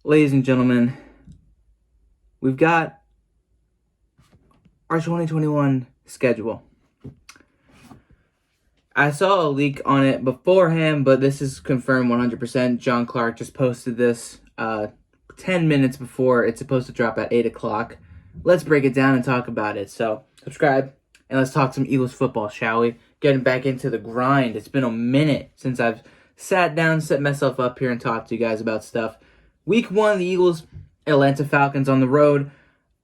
Ladies and gentlemen, we've got our 2021 schedule. I saw a leak on it beforehand, but this is confirmed 100%. John Clark just posted this 10 minutes before it's supposed to drop at 8 o'clock. Let's break it down and talk about it. So, subscribe, and let's talk some Eagles football, shall we? Getting back into the grind. It's been a minute since I've sat down, set myself up here, and talked to you guys about stuff. Week 1, the Eagles, Atlanta Falcons on the road.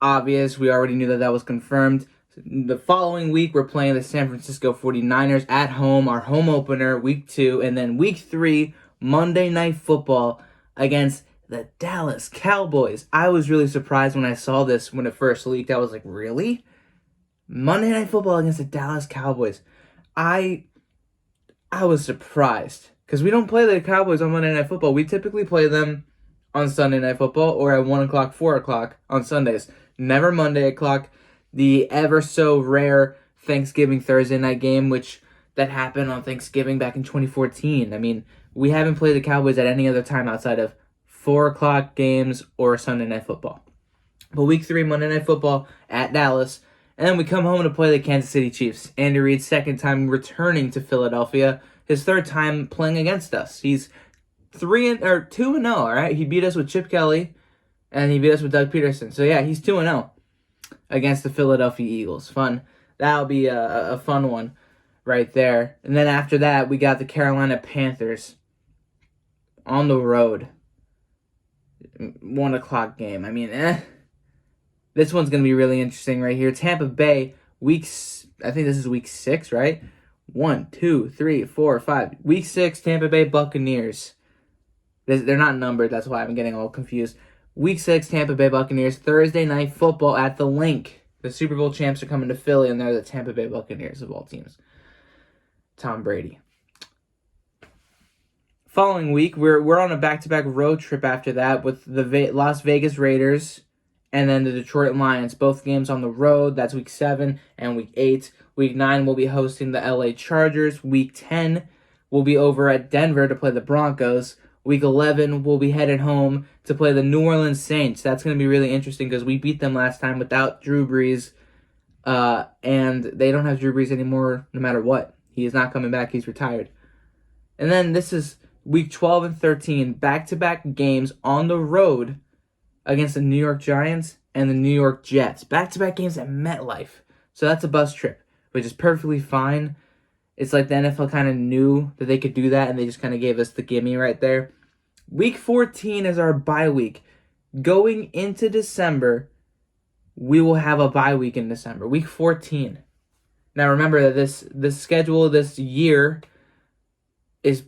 Obvious, we already knew that was confirmed. The following week, we're playing the San Francisco 49ers at home, our home opener, week 2. And then week 3, Monday Night Football against the Dallas Cowboys. I was really surprised when I saw this when it first leaked. I was like, really? Monday Night Football against the Dallas Cowboys. I was surprised because we don't play the Cowboys on Monday Night Football. We typically play them on Sunday Night Football or at 1 o'clock, 4 o'clock on Sundays. Never Monday o'clock. The ever so rare Thanksgiving Thursday night game, which that happened on Thanksgiving back in 2014. I mean, we haven't played the Cowboys at any other time outside of 4 o'clock games or Sunday Night Football. But week 3, Monday Night Football at Dallas. And then we come home to play the Kansas City Chiefs. Andy Reid's second time returning to Philadelphia. His third time playing against us. He's 2-0, all right? He beat us with Chip Kelly, and he beat us with Doug Peterson. So, yeah, he's 2-0 against the Philadelphia Eagles. Fun. That'll be a fun one right there. And then after that, we got the Carolina Panthers on the road. 1 o'clock game. I mean, this one's going to be really interesting right here. Tampa Bay, I think this is week 6, right? 1, 2, 3, 4, 5. Week 6, Tampa Bay Buccaneers. They're not numbered, that's why I'm getting all confused. Week 6, Tampa Bay Buccaneers. Thursday Night Football at the Link. The Super Bowl champs are coming to Philly, and they're the Tampa Bay Buccaneers of all teams. Tom Brady. Following week, we're on a back-to-back road trip after that with the Las Vegas Raiders and then the Detroit Lions. Both games on the road. That's week 7 and week 8. Week 9, we'll be hosting the LA Chargers. Week 10, we'll be over at Denver to play the Broncos. Week 11, we'll be headed home to play the New Orleans Saints. That's going to be really interesting because we beat them last time without Drew Brees, and they don't have Drew Brees anymore no matter what. He is not coming back. He's retired. And then this is week 12 and 13, back-to-back games on the road against the New York Giants and the New York Jets. Back-to-back games at MetLife. So that's a bus trip, which is perfectly fine. It's like the NFL kind of knew that they could do that, and they just kind of gave us the gimme right there. Week 14 is our bye week. Going into December, we will have a bye week in December. Week 14. Now remember that this schedule this year is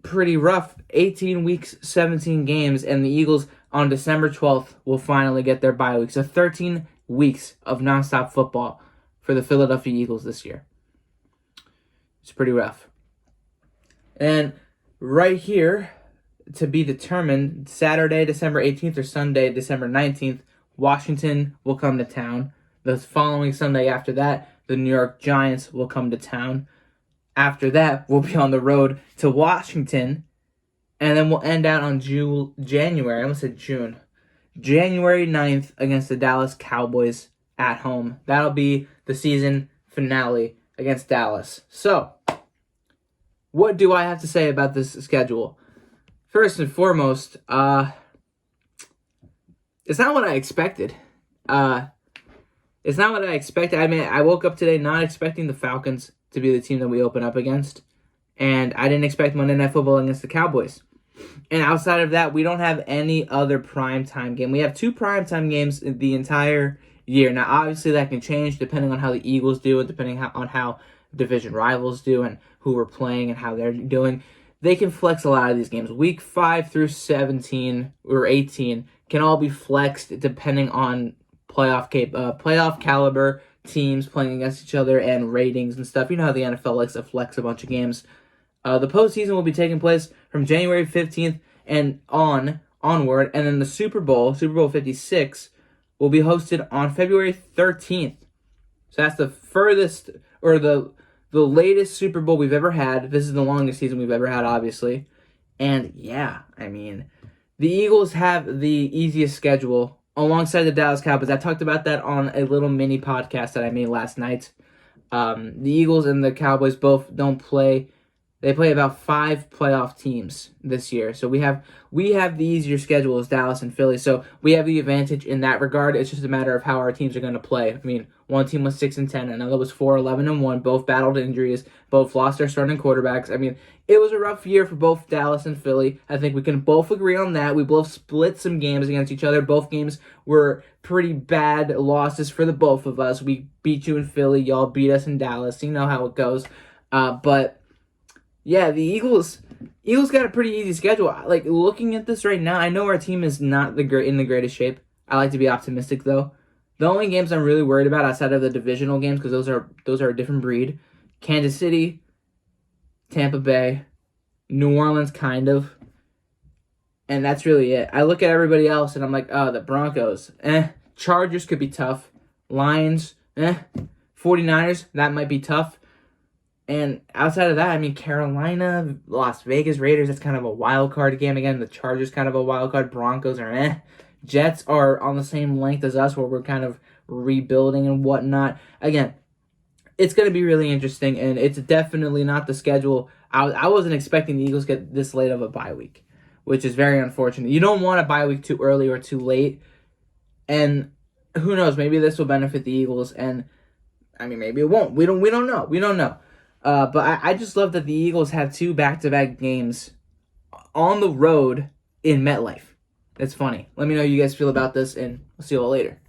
pretty rough. 18 weeks, 17 games, and the Eagles on December 12th will finally get their bye week. So 13 weeks of nonstop football for the Philadelphia Eagles this year. It's pretty rough. And right here, to be determined, Saturday, December 18th or Sunday, December 19th, Washington will come to town. The following Sunday after that, the New York Giants will come to town. After that, we'll be on the road to Washington. And then we'll end out on January. I almost said June. January 9th against the Dallas Cowboys at home. That'll be the season finale against Dallas. So, what do I have to say about this schedule? First and foremost, it's not what I expected. I mean, I woke up today not expecting the Falcons to be the team that we open up against. And I didn't expect Monday Night Football against the Cowboys. And outside of that, we don't have any other primetime game. We have 2 primetime games the entire year. Now, obviously, that can change depending on how the Eagles do and depending on how division rivals do and who we're playing and how they're doing. They can flex a lot of these games. Week 5 through 17 or 18 can all be flexed depending on playoff caliber teams playing against each other and ratings and stuff. You know how the NFL likes to flex a bunch of games. The postseason will be taking place from January 15th and onward, and then the Super Bowl 56, will be hosted on February 13th. So that's the furthest, or the latest Super Bowl we've ever had. This is the longest season we've ever had, obviously. And yeah, I mean, The Eagles have the easiest schedule alongside the Dallas Cowboys. I talked about that on a little mini podcast that I made last night. The Eagles and the Cowboys both don't play. They play about 5 playoff teams this year. So we have the easier schedule as Dallas and Philly. So we have the advantage in that regard. It's just a matter of how our teams are going to play. I mean, one team was 6-10, another was 4-11-1. Both battled injuries. Both lost their starting quarterbacks. I mean, it was a rough year for both Dallas and Philly. I think we can both agree on that. We both split some games against each other. Both games were pretty bad losses for the both of us. We beat you in Philly. Y'all beat us in Dallas. You know how it goes. But yeah, the Eagles got a pretty easy schedule. Like, looking at this right now, I know our team is not in the greatest shape. I like to be optimistic though. The only games I'm really worried about outside of the divisional games, because those are a different breed. Kansas City, Tampa Bay, New Orleans, kind of. And that's really it. I look at everybody else and I'm like, oh, the Broncos, Chargers could be tough. Lions, 49ers, that might be tough. And outside of that, I mean, Carolina, Las Vegas Raiders, that's kind of a wild card game. Again, the Chargers kind of a wild card. Broncos are Jets are on the same length as us, where we're kind of rebuilding and whatnot. Again, it's going to be really interesting, and it's definitely not the schedule. I wasn't expecting the Eagles get this late of a bye week, which is very unfortunate. You don't want a bye week too early or too late, and who knows, maybe this will benefit the Eagles, and I mean, maybe it won't. We don't know. We don't know. But I just love that the Eagles have 2 back-to-back games on the road in MetLife. That's funny. Let me know how you guys feel about this, and we'll see you all later.